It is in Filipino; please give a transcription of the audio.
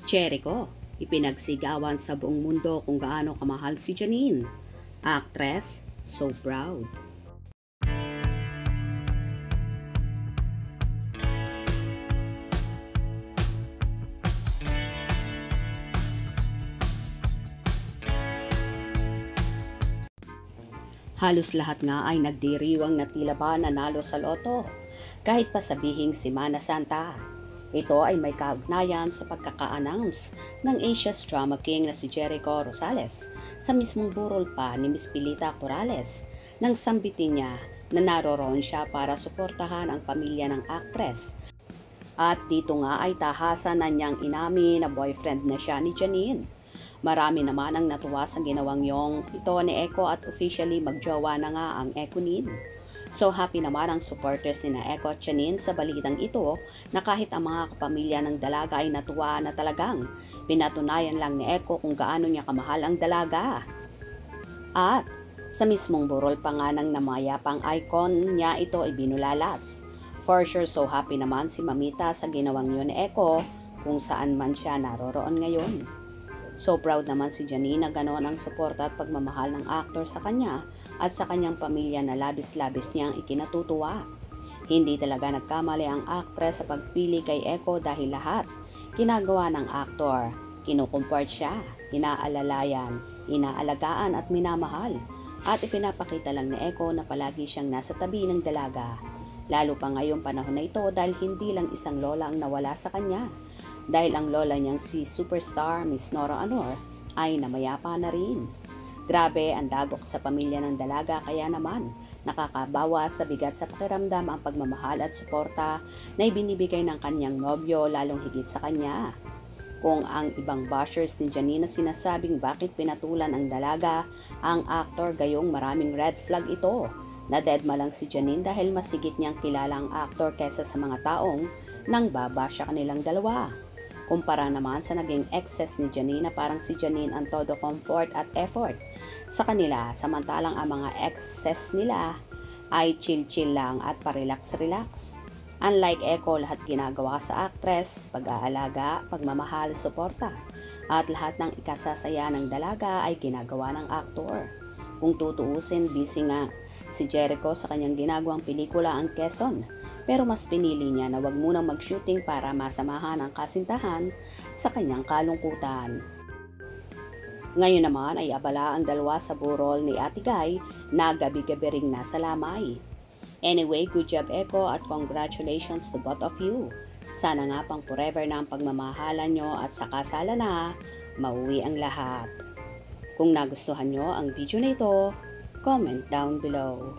Jericho, ipinagsigawan sa buong mundo kung gaano kamahal si Janine. Actress, so proud. Halos lahat nga ay nagdiriwang na tila ba nanalo sa loto, kahit pa sabihing si Mana Santa. Ito ay may kaugnayan sa pagkaka-announce ng Asia's Drama King na si Jericho Rosales sa mismong burol pa ni Miss Pilita Corrales nang sambitin niya na naroroon siya para suportahan ang pamilya ng actress. At dito nga ay tahasan na niyang inamin na boyfriend na siya ni Janine. Marami naman ang natuwa sa ginawang yong ito ni Echo at officially magjowa na nga ang Econin. So happy naman ang supporters ni na Echo at Janine sa balitang ito na kahit ang mga kapamilya ng dalaga ay natuwa na talagang pinatunayan lang ni Echo kung gaano niya kamahal ang dalaga. At sa mismong burol pa nga ng namayapang icon niya ito ay binulalas. For sure so happy naman si Mamita sa ginawang yun ni Echo kung saan man siya naroroon ngayon. So proud naman si Janine na ganoon ang suporta at pagmamahal ng aktor sa kanya at sa kanyang pamilya na labis-labis niyang ikinatutuwa. Hindi talaga nagkamali ang aktres sa pagpili kay Echo dahil lahat ginagawa ng aktor. Kinukumport siya, inaalalayan, inaalagaan at minamahal. At ipinapakita lang ni Echo na palagi siyang nasa tabi ng dalaga. Lalo pa ngayong panahon na ito dahil hindi lang isang lola ang nawala sa kanya. Dahil ang lola niyang si superstar Miss Nora Aunor ay namayapa na rin. Grabe ang dagok sa pamilya ng dalaga kaya naman nakakabawas sa bigat sa pakiramdam ang pagmamahal at suporta na ibinibigay ng kanyang nobyo lalong higit sa kanya. Kung ang ibang bashers ni Janine na sinasabing bakit pinatulan ang dalaga, ang aktor gayong maraming red flag ito. Nadedma lang si Janine dahil masigit niyang kilala ang aktor kesa sa mga taong nang babasya kanilang dalawa. Kumpara naman sa naging excess ni Janine na parang si Janine ang todo comfort at effort sa kanila samantalang ang mga excess nila ay chill-chill lang at pa-relax-relax. Unlike Echo, lahat ginagawa sa actress, pag-aalaga, pagmamahal, suporta at lahat ng ikasasaya ng dalaga ay ginagawa ng aktor. Kung tutuusin, busy nga si Jericho sa kanyang ginagawang pelikula ang Quezon. Pero mas pinili niya na wag munang mag-shooting para masamahan ang kasintahan sa kanyang kalungkutan. Ngayon naman ay abala ang dalawa sa burol ni Ate Guy na gabi-gabi ring nasa lamay. Anyway, good job Echo at congratulations to both of you. Sana nga pang forever na ang pagmamahalan nyo at sa kasala na mauwi ang lahat. Kung nagustuhan nyo ang video na ito, comment down below.